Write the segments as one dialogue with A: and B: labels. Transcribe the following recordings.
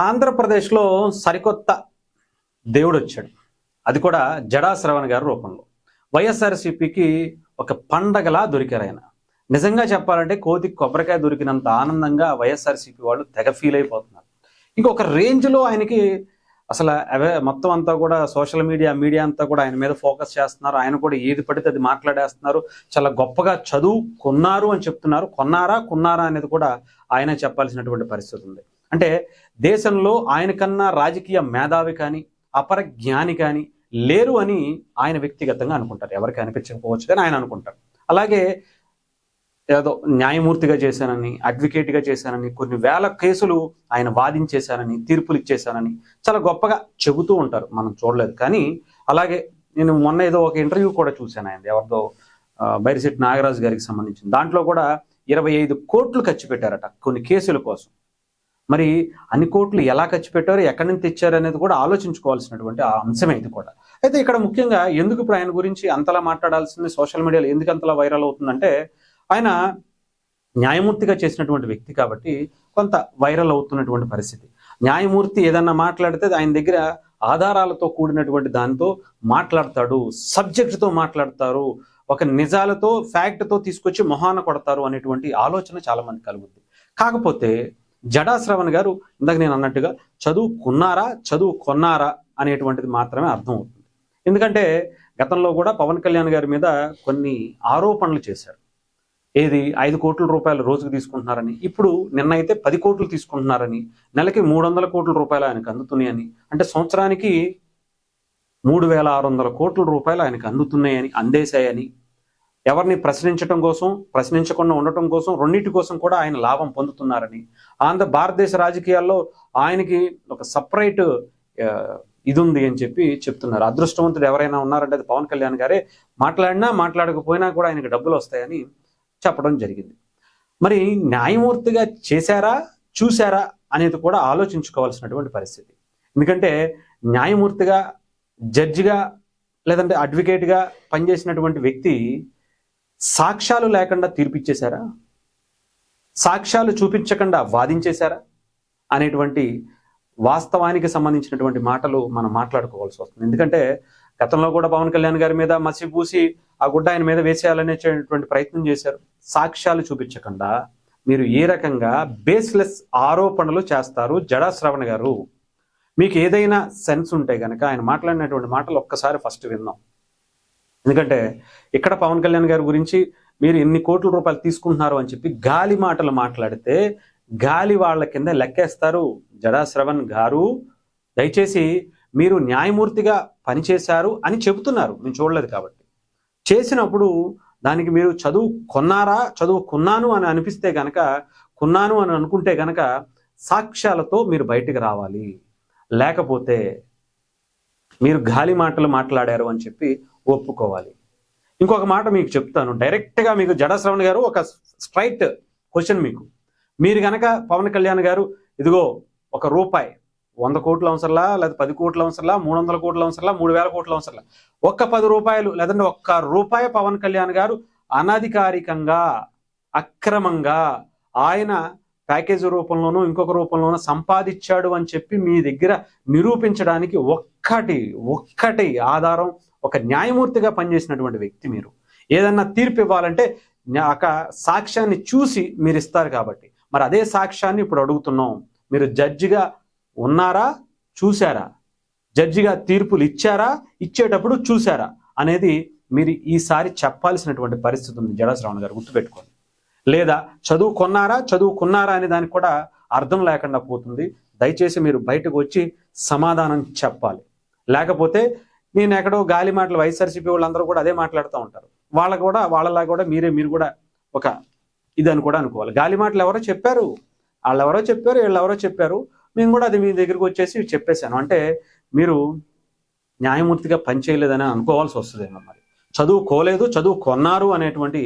A: ఆంధ్రప్రదేశ్లో సరికొత్త దేవుడు వచ్చాడు. అది కూడా జడా శ్రవణ్ గారి రూపంలో. వైఎస్ఆర్సీపీకి ఒక పండగలా దొరికారు ఆయన. నిజంగా చెప్పాలంటే కోతికి కొబ్బరికాయ దొరికినంత ఆనందంగా వైఎస్ఆర్సీపీ వాళ్ళు తెగ ఫీల్ అయిపోతున్నారు. ఇంకొక రేంజ్లో ఆయనకి అసలు మొత్తం అంతా కూడా సోషల్ మీడియా అంతా కూడా ఆయన మీద ఫోకస్ చేస్తున్నారు. ఆయన కూడా ఏది పడితే అది మాట్లాడేస్తున్నారు. చాలా గొప్పగా చదువుకున్నారు అని చెప్తున్నారు. కొన్నారా అనేది కూడా ఆయన చెప్పాల్సినటువంటి పరిస్థితి ఉంది. అంటే దేశంలో ఆయనకన్నా రాజకీయ మేధావి కానీ అపర జ్ఞాని కానీ లేరు అని ఆయన వ్యక్తిగతంగా అనుకుంటారు. ఎవరికి అనిపించకపోవచ్చు కానీ ఆయన అనుకుంటారు. అలాగే ఏదో న్యాయమూర్తిగా చేశానని, అడ్వకేట్గా చేశానని, కొన్ని వేల కేసులు ఆయన వాదించేశానని, తీర్పులు ఇచ్చేశానని చాలా గొప్పగా చెబుతూ ఉంటారు. మనం చూడలేదు. కానీ అలాగే నేను మొన్న ఏదో ఒక ఇంటర్వ్యూ కూడా చూశాను ఆయన ఎవరిదో బైరిశెట్టి నాగరాజు గారికి సంబంధించింది. దాంట్లో కూడా 25 కోట్లు ఖర్చు పెట్టారట కొన్ని కేసుల కోసం. మరి అన్ని కోట్లు ఎలా ఖర్చు పెట్టారో, ఎక్కడి నుంచి తెచ్చారు అనేది కూడా ఆలోచించుకోవాల్సినటువంటి ఆ అంశమే ఇది కూడా. అయితే ఇక్కడ ముఖ్యంగా ఎందుకు ఇప్పుడు ఆయన గురించి అంతలా మాట్లాడాల్సింది, సోషల్ మీడియాలో ఎందుకు అంతలా వైరల్ అవుతుందంటే, ఆయన న్యాయమూర్తిగా చేసినటువంటి వ్యక్తి కాబట్టి కొంత వైరల్ అవుతున్నటువంటి పరిస్థితి. న్యాయమూర్తి ఏదన్నా మాట్లాడితే ఆయన దగ్గర ఆధారాలతో కూడినటువంటి దాంతో మాట్లాడతాడు, సబ్జెక్టుతో మాట్లాడతారు, ఒక నిజాలతో ఫ్యాక్ట్తో తీసుకొచ్చి మొహాన కొడతారు అనేటువంటి ఆలోచన చాలా మంది కలుగుతుంది. కాకపోతే జడా శ్రవణ్ గారు ఇందాక నేను అన్నట్టుగా చదువుకొన్నారా అనేటువంటిది మాత్రమే అర్థం అవుతుంది. ఎందుకంటే గతంలో కూడా పవన్ కళ్యాణ్ గారి మీద కొన్ని ఆరోపణలు చేశారు. ఏది 5 కోట్ల రూపాయలు రోజుకు తీసుకుంటున్నారని, ఇప్పుడు నిన్న అయితే 10 కోట్లు తీసుకుంటున్నారని, నెలకి 300 కోట్ల రూపాయలు ఆయనకు అందుతున్నాయని, అంటే సంవత్సరానికి 3600 కోట్ల రూపాయలు ఆయనకు అందుతున్నాయని, అందేశాయని, ఎవరిని ప్రశ్నించడం కోసం, ప్రశ్నించకుండా ఉండటం కోసం, రెండింటి కోసం కూడా ఆయన లాభం పొందుతున్నారని, భారతదేశ రాజకీయాల్లో ఆయనకి ఒక సపరేట్ ఇది ఉంది అని చెప్పి చెప్తున్నారు. అదృష్టవంతుడు ఎవరైనా ఉన్నారంటే అది పవన్ కళ్యాణ్ గారే. మాట్లాడినా మాట్లాడకపోయినా కూడా ఆయనకి డబ్బులు వస్తాయని చెప్పడం జరిగింది. మరి న్యాయమూర్తిగా చేశారా, చూశారా అనేది కూడా ఆలోచించుకోవాల్సినటువంటి పరిస్థితి. ఎందుకంటే న్యాయమూర్తిగా, జడ్జిగా లేదంటే అడ్వకేట్గా పనిచేసినటువంటి వ్యక్తి సాక్ష్యాలు లేకుండా తీర్పిచ్చేశారా, సాక్ష్యాలు చూపించకుండా వాదించేశారా అనేటువంటి వాస్తవానికి సంబంధించినటువంటి మాటలు మనం మాట్లాడుకోవాల్సి వస్తుంది. ఎందుకంటే గతంలో కూడా పవన్ కళ్యాణ్ గారి మీద మసిపూసి ఆ గుడ్డ ఆయన మీద వేసేయాలనేటువంటి ప్రయత్నం చేశారు. సాక్ష్యాలు చూపించకుండా మీరు ఏ రకంగా బేస్లెస్ ఆరోపణలు చేస్తారు? జడా శ్రవణ్ గారు, మీకు ఏదైనా సెన్స్ ఉంటే కనుక ఆయన మాట్లాడినటువంటి మాటలు ఒక్కసారి ఫస్ట్ విందాం. ఎందుకంటే ఇక్కడ పవన్ కళ్యాణ్ గారి గురించి మీరు ఎన్ని కోట్ల రూపాయలు తీసుకుంటున్నారు అని చెప్పి గాలి మాటలు మాట్లాడితే గాలి వాళ్ళ కింద లెక్కేస్తారు. జడా శ్రవణ్ గారు, దయచేసి మీరు న్యాయమూర్తిగా పనిచేశారు అని చెబుతున్నారు, నేను చూడలేదు కాబట్టి. చేసినప్పుడు దానికి మీరు చదువుకున్నాను అని అనిపిస్తే కనుక, కొన్నాను అని అనుకుంటే కనుక సాక్ష్యాలతో మీరు బయటికి రావాలి. లేకపోతే మీరు గాలి మాటలు మాట్లాడారు అని చెప్పి ఒప్పుకోవాలి. ఇంకొక మాట మీకు చెప్తాను డైరెక్ట్గా. మీకు జడా శ్రవణ్ గారు ఒక స్ట్రైట్ క్వశ్చన్ మీకు. మీరు కనుక పవన్ కళ్యాణ్ గారు, ఇదిగో ఒక రూపాయి, 100 కోట్ల అవసరంలా, లేదా 10 కోట్ల అవసరంలా, 300 కోట్ల అవసరంలా, 3000 కోట్ల అవసరంలా, ఒక్క 10 రూపాయలు లేదంటే ₹1 పవన్ కళ్యాణ్ గారు అనధికారికంగా, అక్రమంగా ఆయన ప్యాకేజీ రూపంలోనూ ఇంకొక రూపంలోనూ సంపాదించాడు అని చెప్పి మీ దగ్గర నిరూపించడానికి ఒక్కటి ఆధారం, ఒక న్యాయమూర్తిగా పనిచేసినటువంటి వ్యక్తి మీరు ఏదన్నా తీర్పు ఇవ్వాలంటే ఒక సాక్ష్యాన్ని చూసి మీరు ఇస్తారు కాబట్టి, మరి అదే సాక్ష్యాన్ని ఇప్పుడు అడుగుతున్నాం. మీరు జడ్జిగా ఉన్నారా, చూశారా? జడ్జిగా తీర్పులు ఇచ్చారా, ఇచ్చేటప్పుడు చూశారా అనేది మీరు ఈసారి చెప్పాల్సినటువంటి పరిస్థితి ఉంది. జడా శ్రవణ్ గారు గుర్తుపెట్టుకోండి. లేదా చదువుకున్నారా అనే దానికి కూడా అర్థం లేకుండా పోతుంది. దయచేసి మీరు బయటకు వచ్చి సమాధానం చెప్పాలి. లేకపోతే నేను ఎక్కడో గాలి మాటలు, వైఎస్ఆర్సీపీ వాళ్ళందరూ కూడా అదే మాట్లాడుతూ ఉంటారు. వాళ్ళలా కూడా మీరు కూడా ఒక ఇదని కూడా అనుకోవాలి. గాలి మాటలు ఎవరో చెప్పారు, వీళ్ళెవరో చెప్పారు, నేను కూడా అది మీ దగ్గరికి వచ్చేసి చెప్పేశాను అంటే మీరు న్యాయమూర్తిగా పనిచేయలేదని అనుకోవాల్సి వస్తుందేమో. మరి చదువుకొన్నారు అనేటువంటి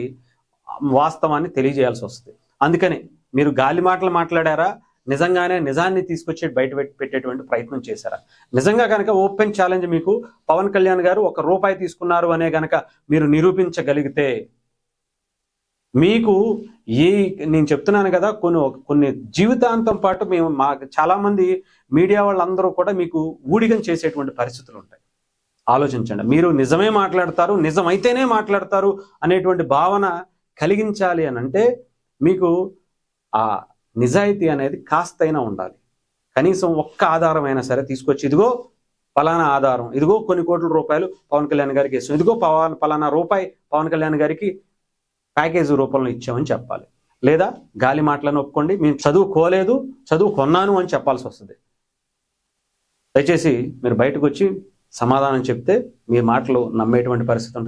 A: వాస్తవాన్ని తెలియజేయాల్సి వస్తుంది. అందుకని మీరు గాలి మాటలు మాట్లాడారా, నిజంగానే నిజాన్ని తీసుకొచ్చి బయట పెట్టేటువంటి ప్రయత్నం చేశారా? నిజంగా కనుక ఓపెన్ ఛాలెంజ్ మీకు, పవన్ కళ్యాణ్ గారు ₹1 తీసుకున్నారు అనే గనక మీరు నిరూపించగలిగితే మీకు ఈ నేను చెప్తున్నాను కదా, కొన్ని జీవితాంతం పాటు మేము చాలా మంది మీడియా వాళ్ళందరూ కూడా మీకు ఊడిగం చేసేటువంటి పరిస్థితులు ఉంటాయి. ఆలోచించండి. మీరు నిజమే మాట్లాడతారు, నిజమైతేనే మాట్లాడతారు అనేటువంటి భావన కలిగించాలి అని అంటే మీకు ఆ నిజాయితీ అనేది కాస్తైనా ఉండాలి. కనీసం ఒక్క ఆధారమైనా సరే తీసుకొచ్చి, ఇదిగో పలానా ఆధారం, ఇదిగో కొన్ని కోట్ల రూపాయలు పవన్ కళ్యాణ్ గారికి ఇస్తాం, ఇదిగో పలానా రూపాయి పవన్ కళ్యాణ్ గారికి ప్యాకేజీ రూపంలో ఇచ్చామని చెప్పాలి. లేదా గాలి మాటలను ఒప్పుకోండి, మేము చదువుకోలేదు, చదువుకొన్నాను అని చెప్పాల్సి వస్తుంది. దయచేసి మీరు బయటకు వచ్చి సమాధానం చెప్తే మీ మాటలు నమ్మేటువంటి పరిస్థితి ఉంటుంది.